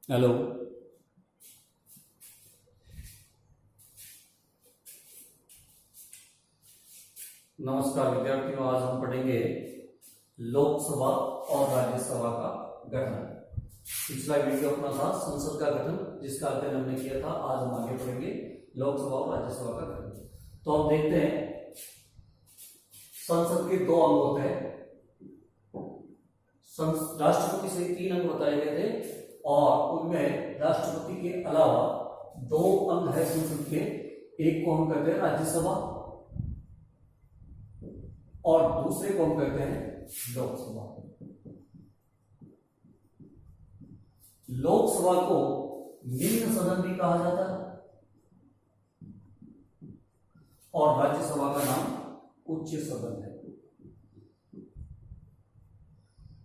Hello. नमस्कार विद्यार्थियों, आज हम पढ़ेंगे लोकसभा और राज्यसभा का गठन। पिछला वीडियो अपना था संसद का गठन, जिसका अध्ययन हमने किया था। आज हम आगे पढ़ेंगे लोकसभा और राज्यसभा का गठन। तो हम देखते हैं, संसद के दो अंग होते हैं। राष्ट्रपति से 3 अंग बताए गए थे और उनमें राष्ट्रपति के अलावा 2 अंग है संसद के। एक को हम कहते हैं राज्यसभा और दूसरे को हम कहते हैं लोकसभा। लोकसभा को निम्न सदन भी कहा जाता है और राज्यसभा का नाम उच्च सदन है।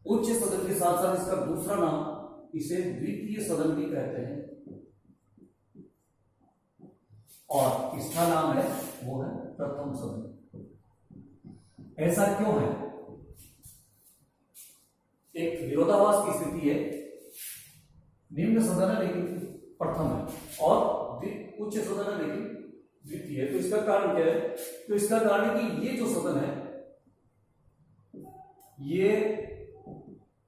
उच्च सदन के साथ साथ इसका दूसरा नाम, इसे द्वितीय सदन भी कहते हैं और इसका नाम है, वो है प्रथम सदन। ऐसा क्यों है? एक विरोधाभास की स्थिति है। निम्न सदन है लेकिन प्रथम है और उच्च सदन है लेकिन द्वितीय है। तो इसका कारण क्या है? तो इसका कारण है कि ये जो सदन है, ये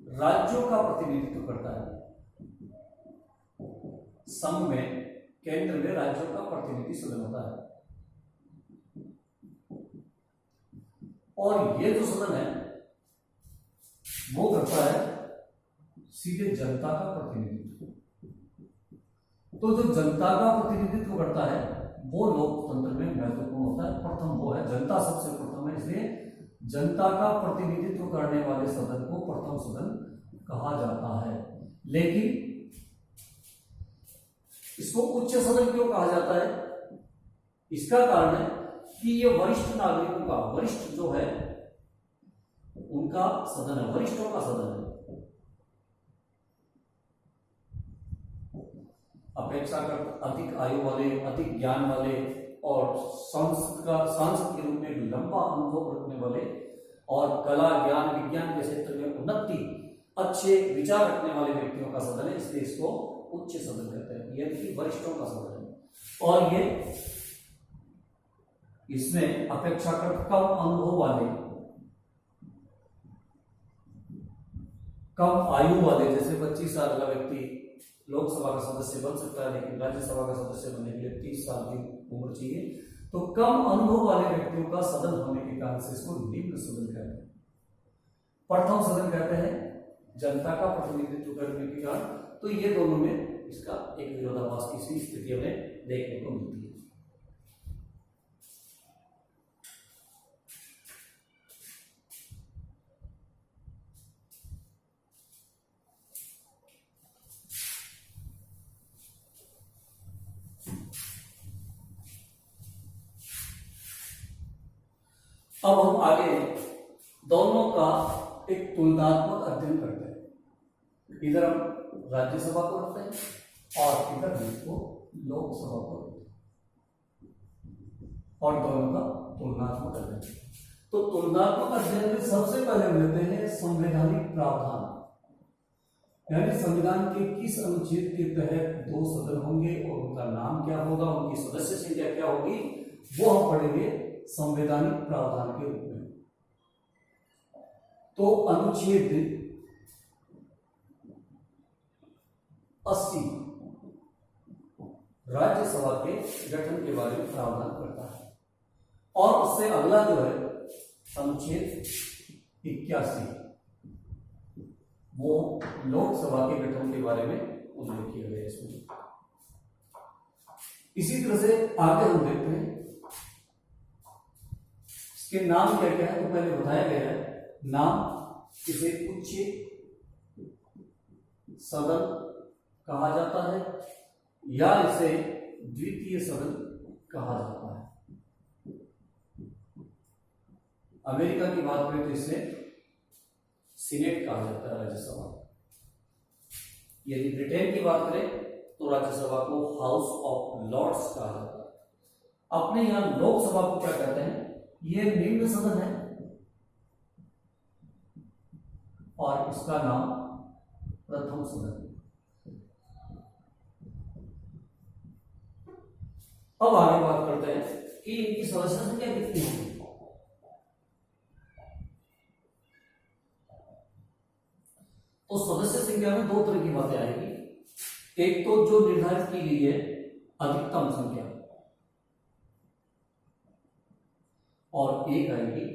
राज्यों का प्रतिनिधित्व करता है। संघ में, केंद्र में राज्यों का प्रतिनिधि सदन होता है और ये जो सदन है वो करता है सीधे जनता का प्रतिनिधित्व। तो जो जनता का प्रतिनिधित्व करता है वो लोकतंत्र में महत्वपूर्ण होता है। प्रथम वो है, जनता सबसे प्रथम है, इसलिए जनता का प्रतिनिधित्व करने वाले सदन को प्रथम सदन कहा जाता है। लेकिन इसको उच्च सदन क्यों कहा जाता है? इसका कारण है कि ये वरिष्ठ नागरिकों का, वरिष्ठ जो है उनका सदन है, वरिष्ठों का सदन है। अपेक्षाकृत अधिक आयु वाले, अधिक ज्ञान वाले और सांसद के रूप में लंबा अनुभव रखने वाले और कला, ज्ञान, विज्ञान के क्षेत्र में उन्नति, अच्छे विचार रखने वाले व्यक्तियों का सदन है। इसलिए इसको उच्च सदन कहते हैं, यानी वरिष्ठों का सदन है। और ये इसमें अपेक्षाकृत कम अनुभव वाले, कम आयु वाले, जैसे 25 साल का व्यक्ति लोकसभा का सदस्य बन सकता है, लेकिन राज्यसभा का सदस्य बनने के लिए 30 साल की उम्र चाहिए। तो कम अनुभव वाले व्यक्तियों का सदन होने के कारण से इसको निम्न सदन कहते हैं। प्रथम सदन कहते हैं जनता का प्रतिनिधित्व करने के कारण। तो ये दोनों में इसका एक विरोधाभास की सी स्थिति हमें देखने को मिलती है। अब हम आगे दोनों का एक तुलनात्मक अध्ययन करते हैं। इधर हम राज्यसभा को रखते हैं और इधर हम इसको लोकसभा को रखते हैं और दोनों का तुलनात्मक अध्ययन। तो तुलनात्मक अध्ययन में सबसे पहले हम लेते हैं संवैधानिक प्रावधान, यानी संविधान के किस अनुच्छेद के तहत 2 सदन होंगे और उनका नाम क्या होगा, उनकी सदस्य संख्या क्या होगी, वो हम पढ़ेंगे संवैधानिक प्रावधान के रूप में। तो अनुच्छेद 80 राज्यसभा के गठन के बारे में प्रावधान करता है और उससे अगला जो है अनुच्छेद 81, वो लोकसभा के गठन के बारे में उल्लेख किया गया है इसमें। इसी तरह से आगे हम देखते हैं इसके नाम क्या क्या है। तो पहले बताया गया है नाम, इसे उच्च सदन कहा जाता है या इसे द्वितीय सदन कहा जाता है। अमेरिका की बात करें तो इसे सीनेट कहा जाता है, राज्यसभा। यदि ब्रिटेन की बात करें तो राज्यसभा को हाउस ऑफ लॉर्ड्स कहा जाता है। अपने यहां लोकसभा को क्या कहते हैं? ये निम्न सदन है और इसका नाम प्रथम सदन। अब आगे बात करते हैं कि इनकी सदस्य संख्या कितनी होगी। तो सदस्य संख्या में दो तरह की बातें आएगी। एक तो जो निर्धारित की गई है अधिकतम संख्या, और एक आएगी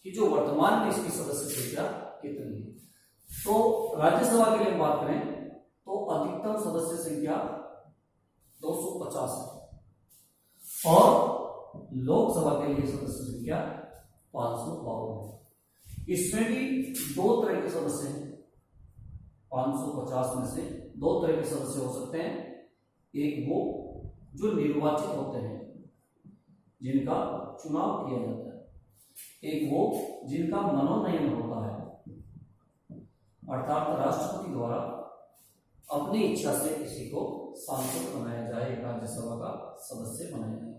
कि जो वर्तमान में इसकी सदस्य संख्या कितनी है। तो राज्यसभा के लिए हम बात करें तो अधिकतम सदस्य संख्या 250 है और लोकसभा के लिए सदस्य संख्या 552 है। इसमें भी दो तरह के सदस्य हैं। 550 में से दो तरह के सदस्य हो सकते हैं। एक वो जो निर्वाचित होते हैं, जिनका चुनाव किया जाता है। एक वो जिनका मनोनयन होता है, अर्थात राष्ट्रपति द्वारा अपनी इच्छा से किसी को सांसद बनाया जाए, राज्यसभा का सदस्य बनाया जाए।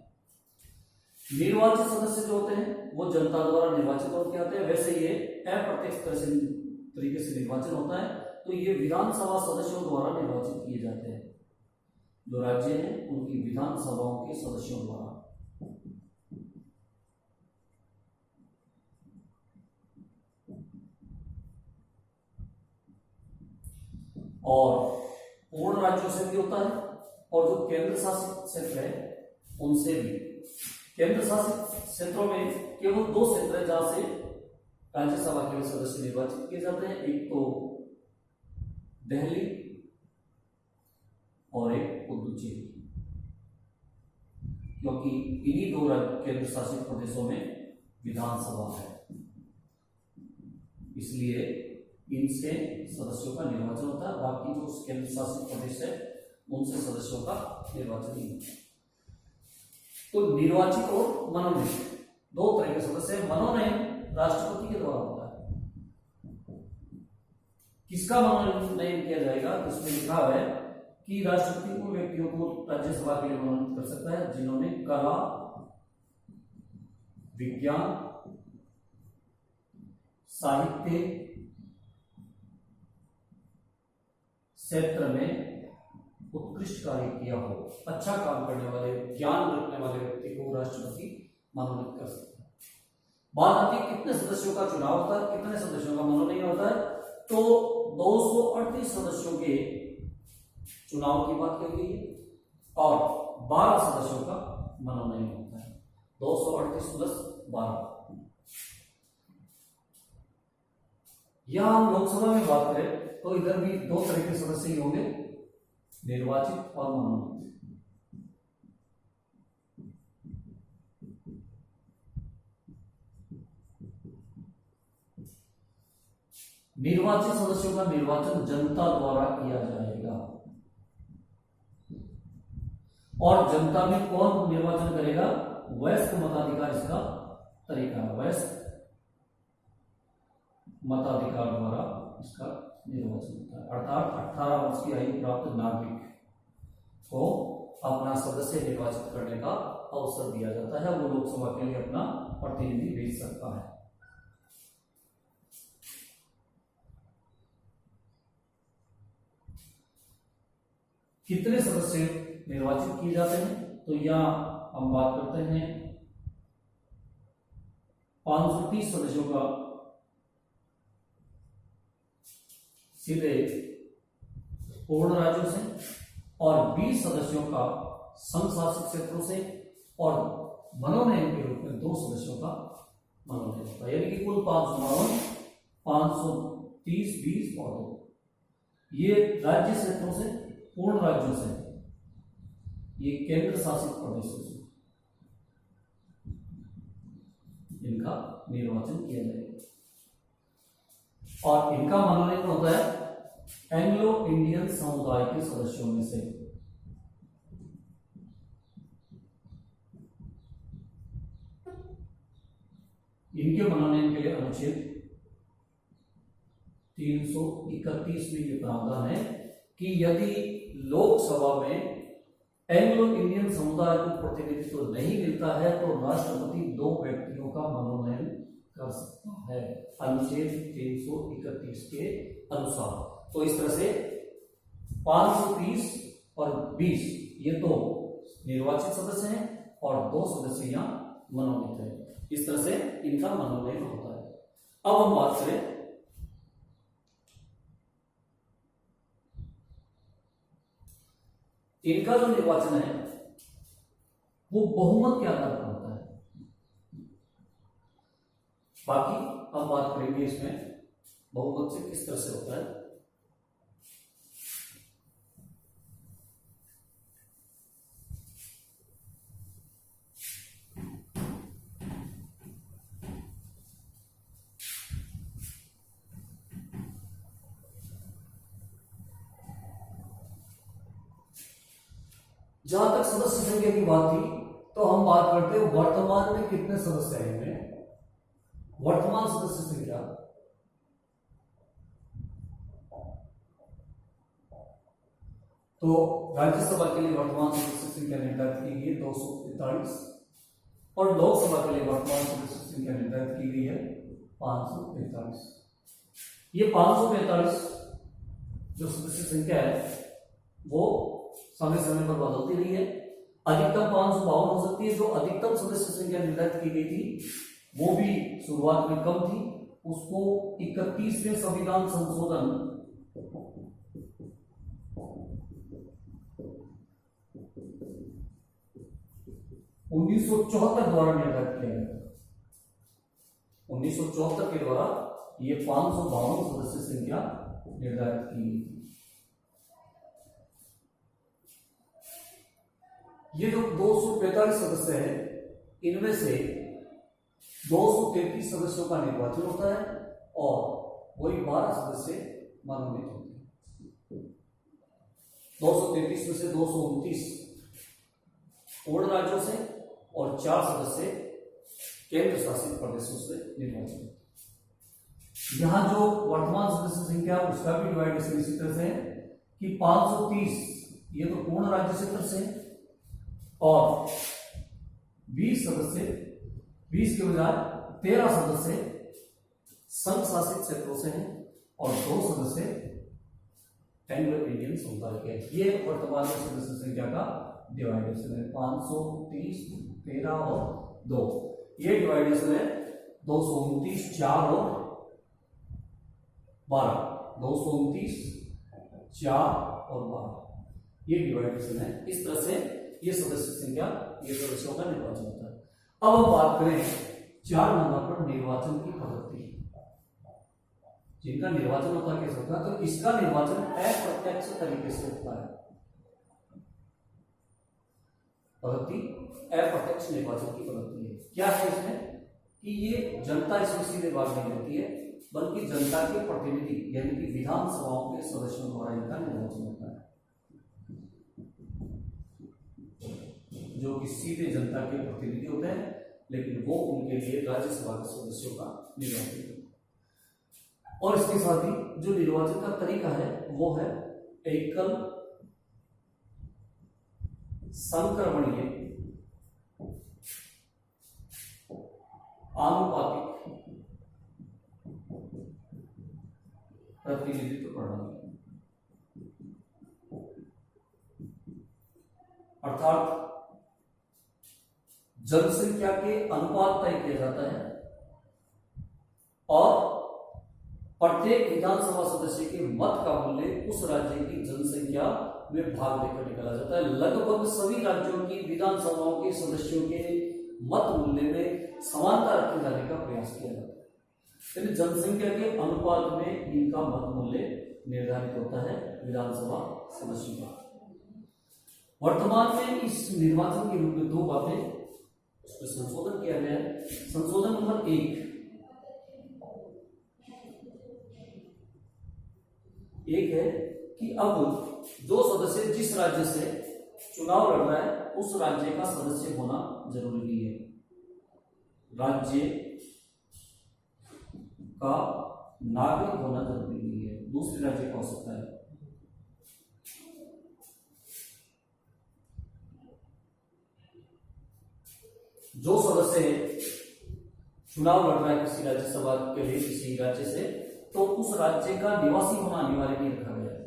निर्वाचित सदस्य जो होते हैं वो जनता द्वारा निर्वाचित होकर आते हैं। वैसे ये अप्रत्यक्ष तरीके से निर्वाचन होता है, तो ये विधानसभा सदस्यों द्वारा निर्वाचित किए जाते हैं। जो राज्य हैं उनकी विधानसभाओं के सदस्यों द्वारा। और पूर्ण राज्यों से भी होता है, और जो केंद्र शासित क्षेत्र है उनसे भी। केंद्र शासित क्षेत्रों में केवल दो क्षेत्र है जहां से राज्यसभा के सदस्य निर्वाचित किए जाते हैं। एक तो दिल्ली और एक पुदुचेरी, क्योंकि इन्हीं दो केंद्र शासित प्रदेशों में विधानसभा है, इसलिए इनसे सदस्यों का निर्वाचन होता है। बाकी जो केंद्र शासित प्रदेश है उनसे सदस्यों का निर्वाचन नहीं होता। तो निर्वाचित और मनोनयन दो तरह के सदस्य। मनोनयन राष्ट्रपति के द्वारा होता है। किसका मनोनयन किया जाएगा? इसमें लिखा है कि राष्ट्रपति उन व्यक्तियों को राज्यसभा के लिए मनोनीत कर सकता है जिन्होंने कला, विज्ञान, साहित्य क्षेत्र में उत्कृष्ट कार्य किया हो। अच्छा काम करने वाले, ज्ञान रखने वाले व्यक्ति को राष्ट्रपति मनोनीत कर सकता है। बात आती है कितने सदस्यों का चुनाव होता है, कितने सदस्यों का मनोनयन होता है। तो 238 सदस्यों के चुनाव की बात की गई है और 12 सदस्यों का मनोनयन होता है। 238 प्लस 12। यहां हम लोकसभा में बात करें तो इधर भी दो तरह के सदस्य ही होंगे, निर्वाचित और मनोनीत। निर्वाचित सदस्यों का निर्वाचन जनता द्वारा किया जाएगा। और जनता में कौन निर्वाचन करेगा? वयस्क मताधिकार इसका तरीका है। वयस्क मताधिकार द्वारा इसका निर्वाचन होता है। अर्थात 18 वर्ष की आयु प्राप्त नागरिक को अपना सदस्य निर्वाचित करने का अवसर दिया जाता है। वो लोकसभा के लिए अपना प्रतिनिधि भेज सकता है। कितने सदस्य निर्वाचित किए जाते हैं? तो यहां हम बात करते हैं 530 सदस्यों का सीधे पूर्ण राज्यों से और 20 सदस्यों का संघ शासित क्षेत्रों से, और मनोनयन के रूप में 2 सदस्यों का मनोनयन होता है। यानी कि कुल 552, 530, 20 और 2 ये राज्य क्षेत्रों से, पूर्ण राज्यों से, ये केंद्र शासित प्रदेशों से इनका निर्वाचन किया जाएगा। और इनका मनोनयन होता है एंग्लो इंडियन समुदाय के सदस्यों में से। इनके मनोनयन के लिए अनुच्छेद 331 में यह प्रावधान है कि यदि लोकसभा में एंग्लो इंडियन समुदाय को प्रतिनिधित्व नहीं मिलता है तो राष्ट्रपति 2 व्यक्तियों का मनोनयन कर सकता है, अनुच्छेद 331 के अनुसार। तो इस तरह से 530 और 20 ये तो निर्वाचित सदस्य हैं और 2 सदस्य यहाँ मनोनीत है। इस तरह से इनका मनोनयन होता है। अब हम बात करें इनका जो निर्वाचन है वो बहुमत के आधार पर होता है। बाकी हम बात करेंगे इसमें बहुमत से किस तरह से होता है। जहां तक सदस्य संख्या की बात थी तो हम बात करते हैं वर्तमान में कितने सदस्य हैं इनमें। वर्तमान सदस्य संख्या तो राज्यसभा के लिए वर्तमान सदस्य संख्या निर्धारित की गई है 245 और लोकसभा के लिए वर्तमान सदस्य संख्या निर्धारित की गई है 545। ये 545 जो सदस्य संख्या है वो समय समय पर बदलती रही है। अधिकतम 552 हो सकती है। जो अधिकतम सदस्य संख्या निर्धारित की गई थी वो भी शुरुआत में कम थी, उसको 31वें संविधान संशोधन 1974 द्वारा निर्धारित किया गया। 1974 के द्वारा ये 552 सदस्य संख्या निर्धारित की गई थी। ये जो 245 सदस्य हैं इनमें से 233 सदस्यों का निर्वाचन होता है और वही 12 सदस्य मनोनीत होते हैं। 233 में से 229 पूर्ण राज्यों से और 4 सदस्य केंद्र शासित प्रदेशों से निर्वाचित होते हैं। यहां जो वर्तमान सदस्य संख्या उसका भी डिवाइडेशन इसी तरह से है कि 530 ये तो पूर्ण राज्य क्षेत्र से और 20 सदस्य 20 के बजाय 13 सदस्य संघ शासित क्षेत्रों से हैं और 2 सदस्य एंग्लो इंडियन समुदाय के। ये वर्तमान में सदस्य संख्या का डिवाइडेशन है। 530 13 और 2 ये डिवाइडेशन है। 229 4 और 12 229 4 और 12 ये डिवाइडेशन है। इस तरह से ये सदस्य संख्या ये सदस्यों का निर्वाचन होता है। अब हम बात करें 4 नंबर पर निर्वाचन की पद्धति। जिनका निर्वाचन होता है कैसे होता है, तो इसका निर्वाचन अप्रत्यक्ष तरीके से होता है। पद्धति अप्रत्यक्ष निर्वाचन की पद्धति है। क्या है इसमें कि ये जनता इसमें सीधे भाग नहीं लेती है, बल्कि जनता के प्रतिनिधि यानी कि विधानसभाओं के सदस्यों द्वारा इनका निर्वाचन होता है, जो कि सीधे जनता के प्रतिनिधि होते हैं, लेकिन वो उनके लिए राज्यसभा के सदस्यों का निर्वाचन करते हैं। और इसके साथ ही जो निर्वाचन का तरीका है वो है एकल संक्रमणीय आनुपातिक प्रतिनिधित्व प्रणाली, अर्थात जनसंख्या के अनुपात तय किया जाता है और प्रत्येक विधानसभा सदस्य के मत का मूल्य उस राज्य की जनसंख्या में भाग देकर निकाला जाता है। लगभग सभी राज्यों की विधानसभाओं के सदस्यों के मत मूल्य में समानता रखे जाने का प्रयास किया जाता है। जनसंख्या के अनुपात में इनका मत मूल्य निर्धारित होता है विधानसभा सदस्यों का। वर्तमान में इस निर्वाचन के रूप में 2 बातें उसमें संशोधन किया गया है। संशोधन नंबर 1 है कि अब जो सदस्य जिस राज्य से चुनाव लड़ रहा है उस राज्य का सदस्य होना जरूरी नहीं है। राज्य का नागरिक होना जरूरी नहीं है, दूसरे राज्य का हो सकता है। जो सदस्य चुनाव लड़ रहा है किसी राज्यसभा के लिए किसी राज्य से, तो उस राज्य का निवासी होना अनिवार्य नहीं रखा गया है।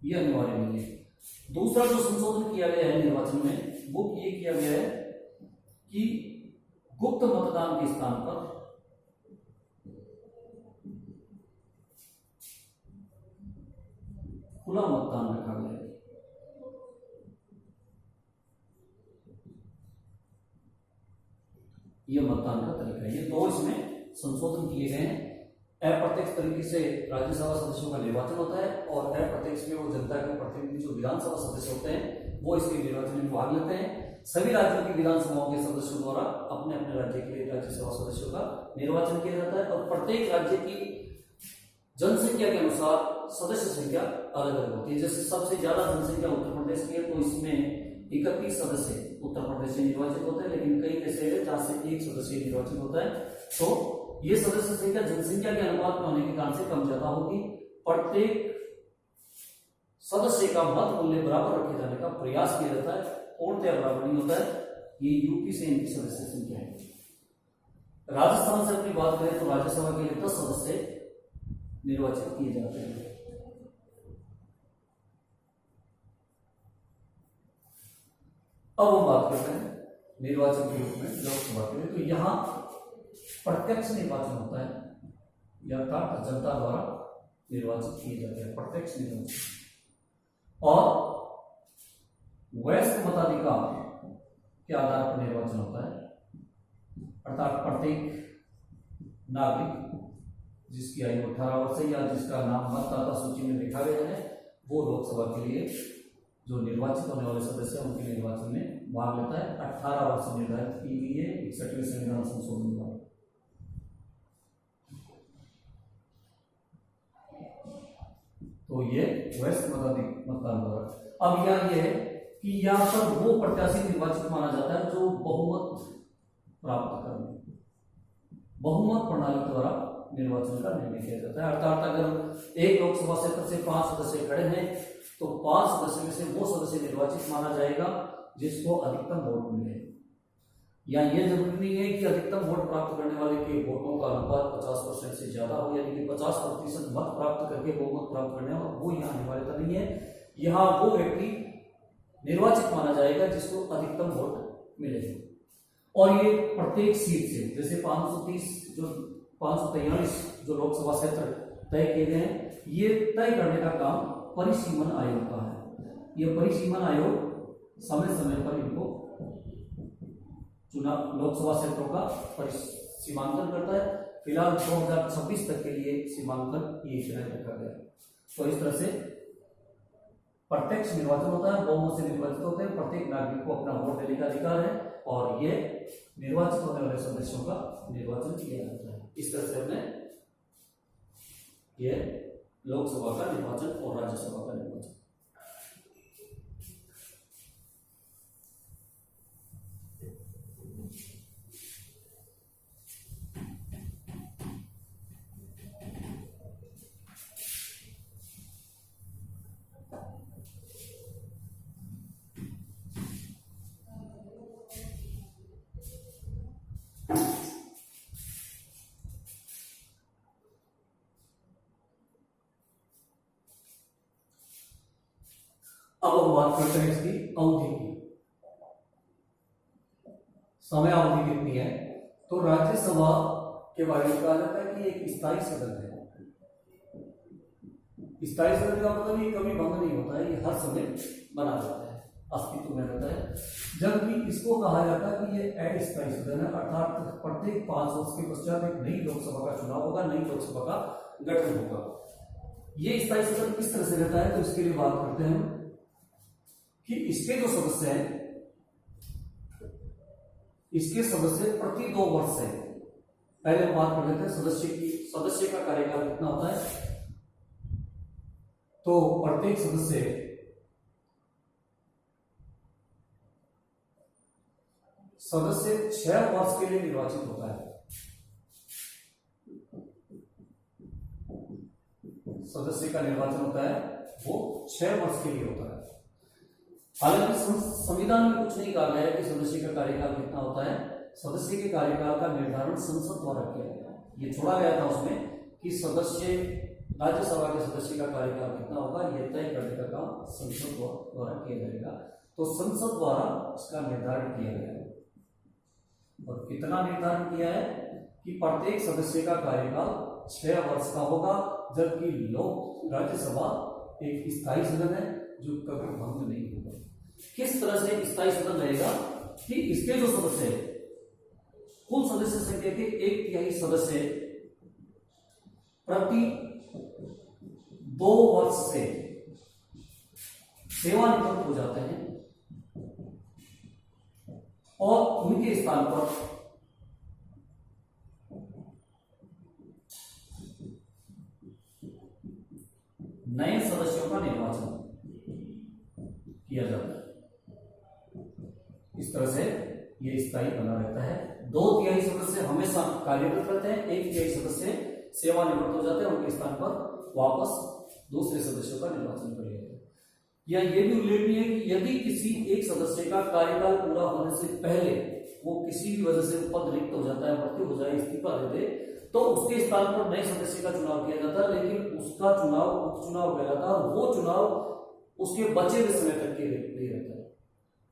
ये अनिवार्य नहीं है। दूसरा जो संशोधन किया गया है निर्वाचन में वो ये किया गया है कि गुप्त मतदान के स्थान पर खुला मतदान रखा गया है। यह मतदान का तरीका है। ये दो इसमें संशोधन किए गए हैं। अप्रत्यक्ष तरीके से राज्यसभा सदस्यों का निर्वाचन होता है और अप्रत्यक्ष में वो जनता के प्रतिनिधि जो विधानसभा सदस्य होते हैं वो इसके निर्वाचन में भाग लेते हैं। सभी राज्यों की विधानसभाओं के सदस्यों द्वारा अपने अपने राज्य के लिए राज्यसभा सदस्यों का निर्वाचन किया जाता है और प्रत्येक राज्य की जनसंख्या के अनुसार सदस्य संख्या अलग अलग होती है। जैसे सबसे ज्यादा जनसंख्या उत्तर प्रदेश की है तो इसमें 31 सदस्य उत्तर प्रदेश से निर्वाचित होते हैं, लेकिन कई ऐसे हैं जहां से एक सदस्य निर्वाचित होता है। तो ये सदस्य संख्या जनसंख्या के अनुपात में होने के कारण से कम ज्यादा होगी। प्रत्येक सदस्य का मत मूल्य बराबर रखे जाने का प्रयास किया जाता है, पूर्णतः बराबर नहीं होता है। ये यूपी से इनकी सदस्य संख्या है। राजस्थान से अपनी बात करें तो राज्यसभा के लिए 10 सदस्य निर्वाचित किए जाते हैं। अब हम बात करते हैं निर्वाचन के रूप में लोकसभा के लिए। तो यहां प्रत्यक्ष निर्वाचन होता है, या अर्थात जनता द्वारा निर्वाचित किए जाते हैं, प्रत्यक्ष निर्वाचन। और वयस्क मताधिकार के आधार पर निर्वाचन होता है, अर्थात प्रत्येक नागरिक जिसकी आयु 18 वर्ष है या जिसका नाम मतदाता सूची में लिखा गया है वो लोकसभा के लिए जो निर्वाचित होने वाले सदस्य हैं उनके निर्वाचन में भाग लेता है। 18 वर्ष निर्धारित की गई है 61वें संविधान संशोधन द्वारा। तो ये वयस्क मतदान द्वारा। अब यहाँ ये है कि यहाँ पर वो प्रत्याशी निर्वाचित माना जाता है जो बहुमत प्राप्त करने, बहुमत प्रणाली द्वारा निर्वाचन का निर्णय किया जाता है। अर्थात अगर एक लोकसभा क्षेत्र से 5 सदस्य खड़े हैं तो 5 सदस्य में से वो सदस्य निर्वाचित माना जाएगा जिसको अधिकतम वोट मिले। या ये जरूरी नहीं है कि अधिकतम वोट प्राप्त करने वाले के वोटों का अनुपात 50% से ज्यादा हो, यानी कि 50% मत प्राप्त करके बहुमत प्राप्त करने वाला वो यहाँ अनिवार्यता नहीं है। यहाँ वो व्यक्ति निर्वाचित माना जाएगा जिसको अधिकतम वोट मिले। और ये प्रत्येक सीट से, जैसे 543 जो लोकसभा क्षेत्र तय किए गए हैं, ये तय करने का काम परिसीमन आयोग का है। ये परिसीमन आयोग समय समय पर इनको चुनाव लोकसभा क्षेत्रों का सीमांकन करता है। फिलहाल 2026 तक के लिए सीमांकन ये रखा गया। तो इस तरह से प्रत्यक्ष निर्वाचन होता है, बहुमत से निर्वाचित होते हैं, प्रत्येक नागरिक को अपना वोट देने का अधिकार है और ये निर्वाचित होने वाले सदस्यों का निर्वाचन किया जाता है। इस तरह से हमने ये लोकसभा का निर्वाचन और राज्यसभा का निर्वाचन। अब हम बात करते हैं इसकी अवधि की, समय अवधि कितनी है। तो राज्यसभा के बारे में कहा जाता है कि एक स्थायी सदन है। स्थायी सदन का मतलब ये कभी भंग नहीं होता है, ये हर समय बना रहता है, अस्तित्व में रहता है। जबकि इसको कहा जाता है कि ये अस्थायी सदन है, अर्थात प्रत्येक 5 वर्ष के पश्चात एक नई लोकसभा का चुनाव होगा, नई लोकसभा का गठन होगा। ये स्थायी सदन किस तरह से रहता है, तो इसके लिए बात करते हैं कि इसके जो सदस्य हैं, इसके सदस्य प्रति 2 वर्ष से, पहले हम बात कर लेते हैं सदस्य का कार्यकाल कितना होता है। तो प्रत्येक सदस्य सदस्य 6 वर्ष के लिए निर्वाचित होता है। सदस्य का निर्वाचन होता है वो 6 वर्ष के लिए होता है। हालांकि संविधान में कुछ नहीं कहा गया है कि सदस्य का कार्यकाल कितना होता है। सदस्य के कार्यकाल का निर्धारण संसद द्वारा किया गया, ये छोड़ा गया था उसमें कि सदस्य राज्यसभा के सदस्य का कार्यकाल कितना होगा, यह तय करने का काम संसद द्वारा किया जाएगा। तो संसद द्वारा इसका निर्धारण किया गया है। और कितना निर्धारण किया है कि प्रत्येक सदस्य का कार्यकाल 6 वर्ष का होगा, जबकि राज्यसभा एक स्थायी सदन है जो कभी भंग नहीं होगा। किस तरह से स्थायी सदन रहेगा कि इसके जो सदस्य है, कुल सदस्य संख्या के 1/3 सदस्य प्रति 2 वर्ष से सेवानिवृत्त हो जाते हैं और उनके स्थान पर नए सदस्यों का निर्वाचन किया जाता है। इस तरह से यह स्थायी बना रहता है। 2/3 सदस्य हमेशा कार्यरत रहते हैं, 1/3 सदस्य सेवानिवृत्त हो जाते हैं, उनके स्थान पर वापस दूसरे सदस्यों का निर्वाचन कर लिया जाता है। या यह भी उल्लेखनीय है कि यदि किसी एक सदस्य का कार्यकाल पूरा होने से पहले वो किसी भी वजह से पद रिक्त हो जाता है, मृत्यु हो जाए, इस्तीफा दे दे, तो उसके स्थान पर नए सदस्य का चुनाव किया जाता है। लेकिन उसका चुनाव उपचुनाव कहलाता है और वो चुनाव उसके बचे हुए समय तक के लिए रहता है।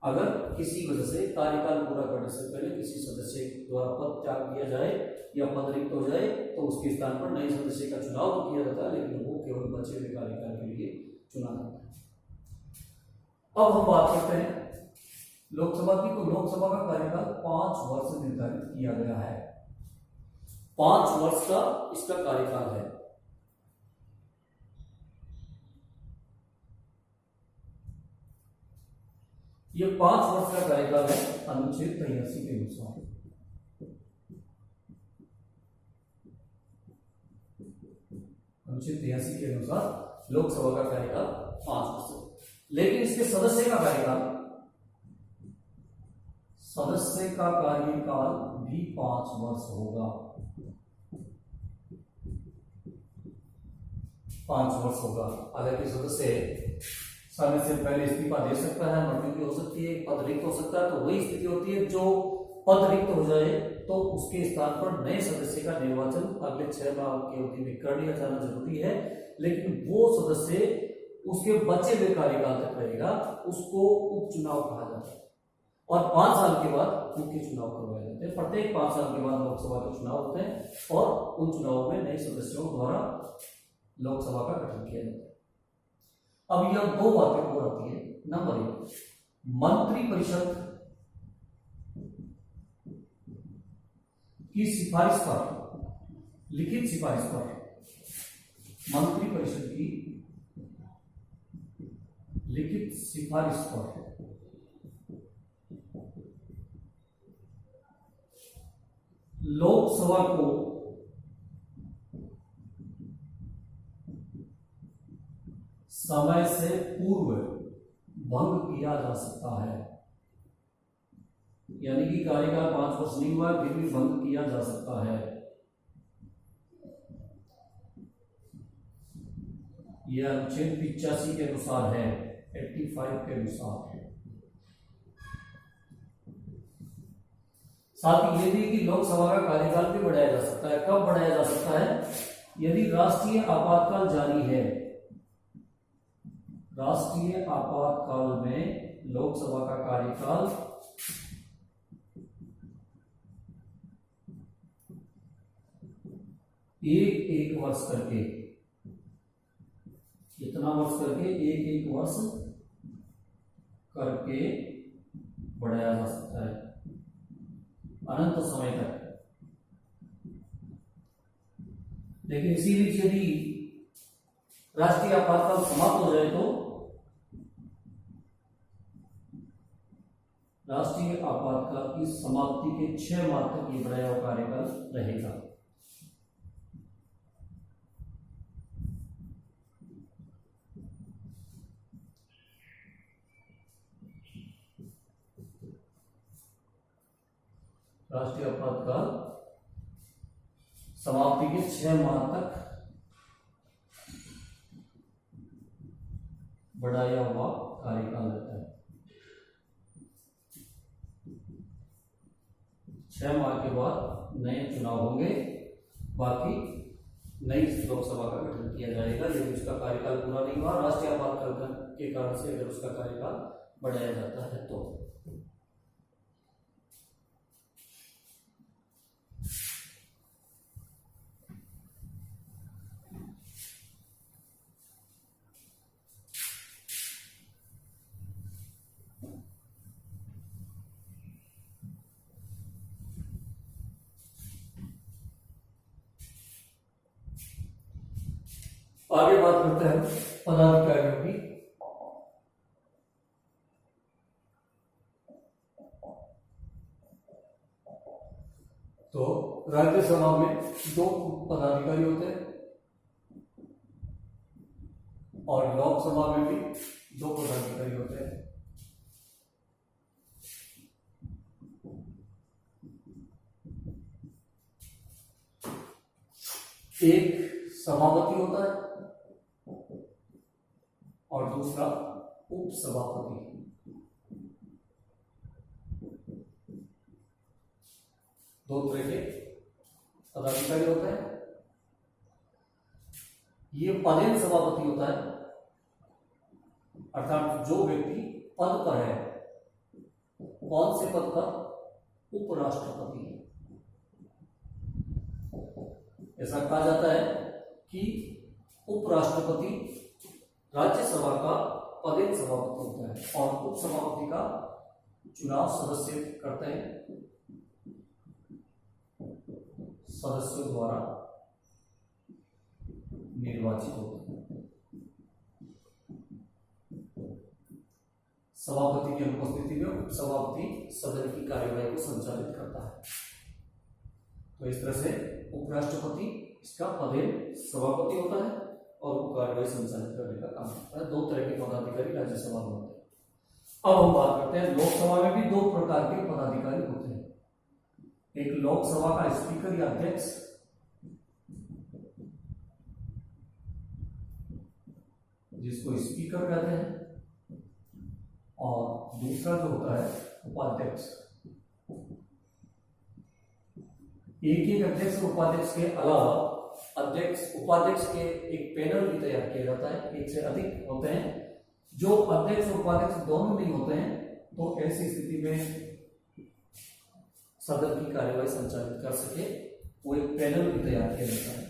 अगर किसी वजह से कार्यकाल पूरा करने से पहले किसी सदस्य द्वारा पद त्याग दिया जाए या पद रिक्त हो जाए, तो उसके स्थान पर नए सदस्य का चुनाव तो किया जाता है, लेकिन वो केवल बचे हुए कार्यकाल के लिए चुना जाता है। अब हम बात करते हैं लोकसभा की। तो लोकसभा का कार्यकाल 5 वर्ष निर्धारित किया गया है। 5 वर्ष का इसका कार्यकाल है। ये 5 वर्ष का कार्यकाल है अनुच्छेद 83 के अनुसार। अनुच्छेद 83 के अनुसार लोकसभा का कार्यकाल 5 वर्ष है। लेकिन इसके सदस्य का कार्यकाल भी 5 वर्ष होगा। 5 वर्ष होगा। हालांकि सदस्य समय से पहले इस्तीफा दे सकता है, मृत्यु भी हो सकती है, पद रिक्त हो सकता है। तो वही स्थिति होती है, जो पद रिक्त हो जाए तो उसके स्थान पर नए सदस्य का निर्वाचन अगले 6 माह की अवधि में कर लिया जाना जरूरी है। लेकिन वो सदस्य उसके बचे हुए कार्यकाल तक रहेगा, उसको उपचुनाव कहा जाता है। और 5 साल के बाद मुख्य चुनाव करवाए जाते हैं। प्रत्येक 5 साल के बाद लोकसभा के चुनाव होते हैं और उन चुनावों में नए सदस्यों द्वारा लोकसभा का गठन किया जाता है। अब यह 2 बातें और आती है। नंबर 1, मंत्रिपरिषद की सिफारिश पर, लिखित सिफारिश पर, मंत्रिपरिषद की लिखित सिफारिश पर लोकसभा को समय से पूर्व भंग किया जा सकता है। यानी कि कार्यकाल 5 वर्ष नहीं हुआ, फिर भी भंग किया जा सकता है। यह अनुच्छेद 85 के अनुसार है, 85 के अनुसार। साथ ही यह भी कि लोकसभा का कार्यकाल भी बढ़ाया जा सकता है। कब बढ़ाया जा सकता है? यदि राष्ट्रीय आपातकाल जारी है। राष्ट्रीय आपातकाल में लोकसभा का कार्यकाल 1 वर्ष करके, कितना वर्ष करके? 1 वर्ष करके बढ़ाया जा सकता है अनंत समय तक। लेकिन इसी बीच यदि राष्ट्रीय आपातकाल समाप्त हो जाए तो राष्ट्रीय आपातकाल की समाप्ति के 6 माह तक ये बढ़ाया हुआ कार्यकाल रहेगा। राष्ट्रीय आपातकाल समाप्ति के 6 माह तक बढ़ाया हुआ कार्यकाल रहता है। 6 माह के बाद नए चुनाव होंगे। बाकी नई लोकसभा का गठन किया जाएगा यदि उसका कार्यकाल पूरा नहीं हुआ, राष्ट्रीय आपातकाल के कारण से अगर उसका कार्यकाल बढ़ाया जाता है तो। आगे बात करते हैं पदाधिकारियों की। तो राज्यसभा में 2 पदाधिकारी होते हैं और लोकसभा में भी 2 पदाधिकारी होते हैं। एक सभापति होता है और दूसरा उपसभापति। दो तरह के पदाधिकारी होते हैं। ये पदेन सभापति होता है, अर्थात जो व्यक्ति पद पर है। कौन से पद पर? उपराष्ट्रपति। ऐसा कहा जाता है कि उपराष्ट्रपति राज्यसभा का पदेन सभापति होता है और उपसभापति का चुनाव सदस्य करते हैं सदस्यों द्वारा निर्वाचित होते हैं। सभापति की अनुपस्थिति में उपसभापति सदन की कार्यवाही को संचालित करता है। तो इस तरह से उपराष्ट्रपति इसका पदेन सभापति होता है और वो कार्यवाही संचालित करने का काम करता है। 2 तरह के पदाधिकारी राज्यसभा में होते हैं। अब हम बात करते हैं लोकसभा में भी 2 प्रकार के पदाधिकारी होते हैं। एक लोकसभा का स्पीकर या अध्यक्ष, जिसको स्पीकर कहते हैं, और दूसरा जो होता है उपाध्यक्ष। एक अध्यक्ष और उपाध्यक्ष के अलावा अध्यक्ष उपाध्यक्ष के एक पैनल भी तैयार किया जाता है। एक से अधिक होते हैं। जो अध्यक्ष और उपाध्यक्ष दोनों नहीं होते हैं तो ऐसी स्थिति में सदन की कार्यवाही संचालित कर सके वो एक पैनल भी तैयार किया जाता है।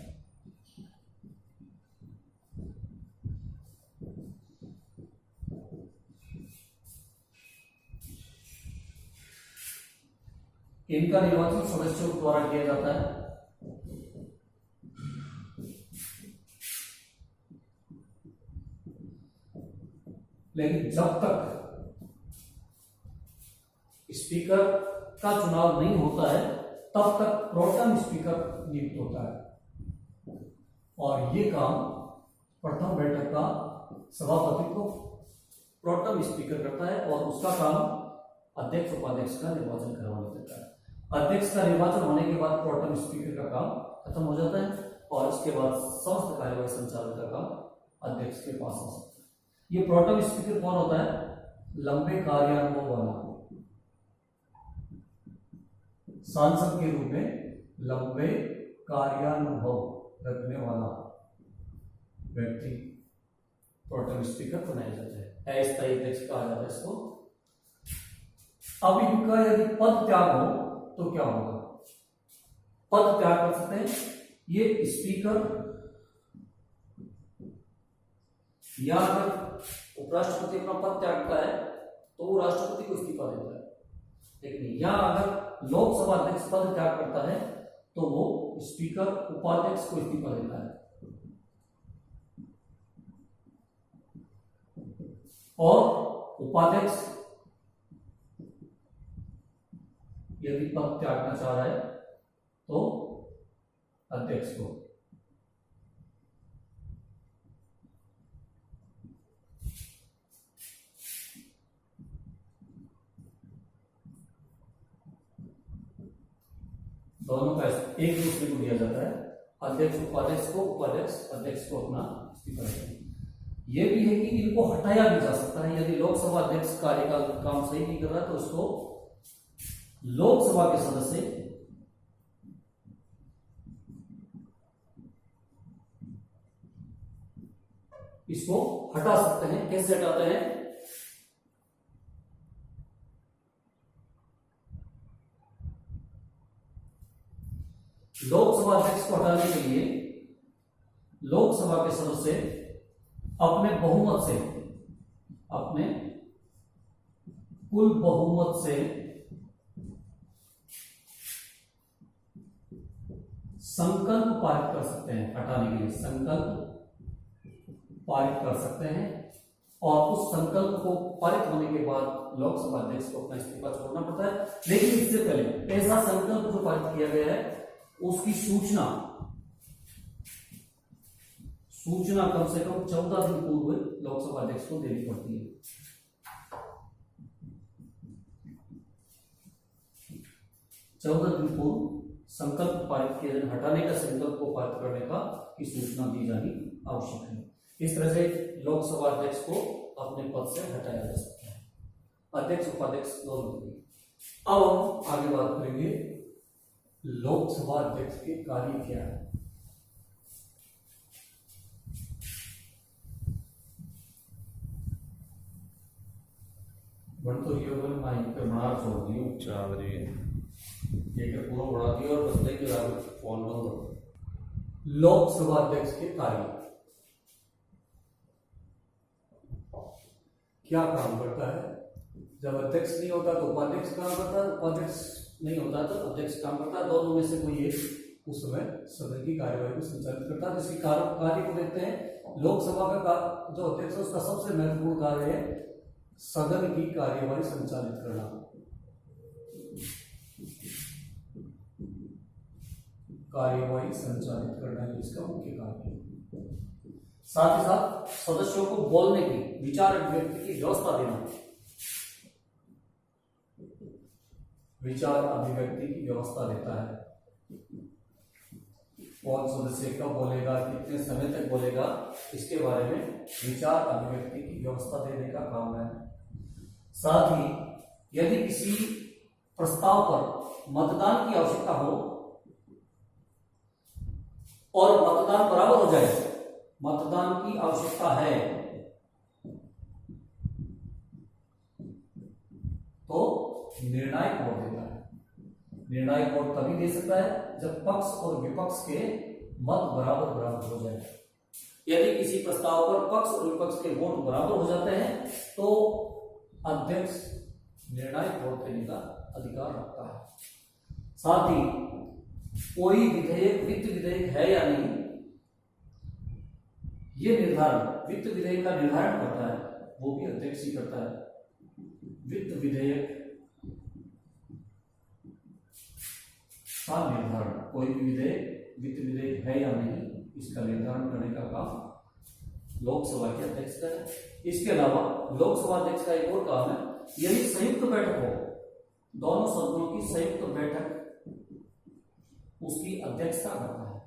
इनका निर्वाचन सदस्यों द्वारा किया जाता है। लेकिन जब तक स्पीकर का चुनाव नहीं होता है तब तक प्रोटेम स्पीकर नियुक्त होता है और ये काम प्रथम बैठक का सभापति को प्रोटेम स्पीकर करता है और उसका काम अध्यक्ष उपाध्यक्ष का निर्वाचन करवाने देता है। अध्यक्ष का निर्वाचन होने के बाद प्रोटेम स्पीकर का काम खत्म हो जाता है और इसके बाद समस्त कार्यवाही संचालन का काम अध्यक्ष के पास आ सकता है। ये प्रोटेम स्पीकर कौन होता है? लंबे कार्यानुभव वाला, सांसद के रूप में लंबे कार्यानुभव रखने वाला व्यक्ति प्रोटेम स्पीकर बनाया जाता है। अस्थायी अध्यक्ष कहा जाता है इसको। अब इनका यदि पद त्याग हो तो क्या होगा? पद त्याग कर सकते हैं ये स्पीकर, या अगर उपराष्ट्रपति अपना पद त्यागता है तो वो राष्ट्रपति को इस्तीफा देता है। लेकिन या अगर लोकसभा अध्यक्ष पद त्याग करता है तो वो स्पीकर उपाध्यक्ष को इस्तीफा देता है। और उपाध्यक्ष यदि पद त्यागना चाह रहा है तो अध्यक्ष को। दोनों का एक दूसरे को दिया जाता है। अध्यक्ष उपाध्यक्ष को, उपाध्यक्ष अध्यक्ष को अपना इस्तीफा देता है। यह भी है कि इनको हटाया भी जा सकता है। यदि लोकसभा अध्यक्ष कार्यकाल काम सही नहीं कर रहा तो उसको लोकसभा के सदस्य इसको हटा सकते हैं। कैसे हटाते हैं? लोकसभा अध्यक्ष को हटाने के लिए लोकसभा के सदस्य अपने बहुमत से, अपने कुल बहुमत से संकल्प पारित कर सकते हैं। हटाने के लिए संकल्प पारित कर सकते हैं और उस संकल्प को पारित होने के बाद लोकसभा अध्यक्ष को अपना इस्तीफा छोड़ना पड़ता है। लेकिन इससे पहले ऐसा संकल्प जो पारित किया गया है उसकी सूचना कम से कम 14 दिन पूर्व लोकसभा अध्यक्ष को देनी पड़ती है। 14 दिन पूर्व संकल्प पारित किया जाए, हटाने का संकल्प को पारित करने का की सूचना दी जानी आवश्यक है। इस तरह से लोकसभा अध्यक्ष को अपने पद से हटाया जा सकता है, अध्यक्ष उपाध्यक्ष दोनों की। अब हम आगे बात करेंगे लोकसभा अध्यक्ष के कार्य क्या है। बन तो ये होगा ना, पे बना छोड़ दियो, चल रही है एक पूरा बढ़ा दिया और बस के बाद फोन बंद हो। लोकसभा अध्यक्ष के कार्य क्या काम करता है? जब अध्यक्ष नहीं होता तो उपाध्यक्ष काम करता है, उपाध्यक्ष नहीं होता तो अध्यक्ष काम करता है। दोनों में से कोई एक उस समय सदन की कार्यवाही को संचालित करता है। जिसकी कार्य को देखते हैं। लोकसभा का जो अध्यक्ष है उसका सबसे महत्वपूर्ण कार्य है सदन की कार्यवाही संचालित करना। कार्यवाही संचालित करना है इसका मुख्य कार्य। साथ ही साथ सदस्यों को बोलने की, विचार अभिव्यक्ति की व्यवस्था देना, विचार अभिव्यक्ति की व्यवस्था देता है। कौन सदस्य कब बोलेगा, कितने समय तक बोलेगा, इसके बारे में विचार अभिव्यक्ति की व्यवस्था देने का काम है। साथ ही यदि किसी प्रस्ताव पर मतदान की आवश्यकता हो और मतदान बराबर हो जाए, मतदान की आवश्यकता है तो निर्णायक वोट देता है। निर्णायक वोट तभी दे सकता है जब पक्ष और विपक्ष के मत बराबर बराबर हो जाए। यदि किसी प्रस्ताव पर पक्ष और विपक्ष के वोट बराबर हो जाते हैं तो अध्यक्ष निर्णायक वोट देने का अधिकार रखता है। साथ ही कोई विधेयक वित्त विधेयक है या नहीं, ये निर्धारण वित्त विधेयक का निर्धारण करता है, वो भी अध्यक्ष ही करता है। वित्त विधेयक का निर्धारण, कोई भी विधेयक वित्त विधेयक है या नहीं, इसका निर्धारण करने का काम लोकसभा के अध्यक्ष का है। इसके अलावा लोकसभा अध्यक्ष का एक और काम है, यदि संयुक्त बैठक हो, दोनों सदनों की संयुक्त बैठक, उसकी अध्यक्षता करता है।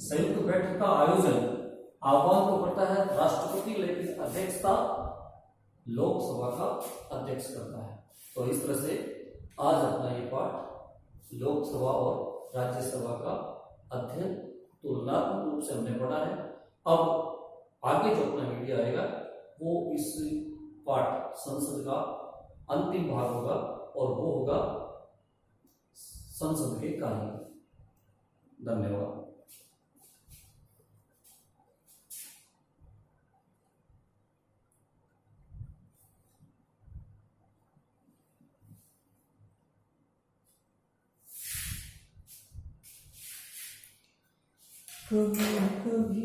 संयुक्त बैठक का आयोजन आह्वान तो करता है राष्ट्रपति, लेकिन अध्यक्षता लोकसभा का अध्यक्ष करता है। तो इस तरह से आज अपना ये पाठ लोकसभा और राज्यसभा का अध्ययन तुलनात्मक रूप से हमने पढ़ा है। अब आगे जो अपना वीडियो आएगा वो इस पाठ संसद का अंतिम भाग होगा और वो होगा संसद के कार्य। धन्यवाद। कभी कभी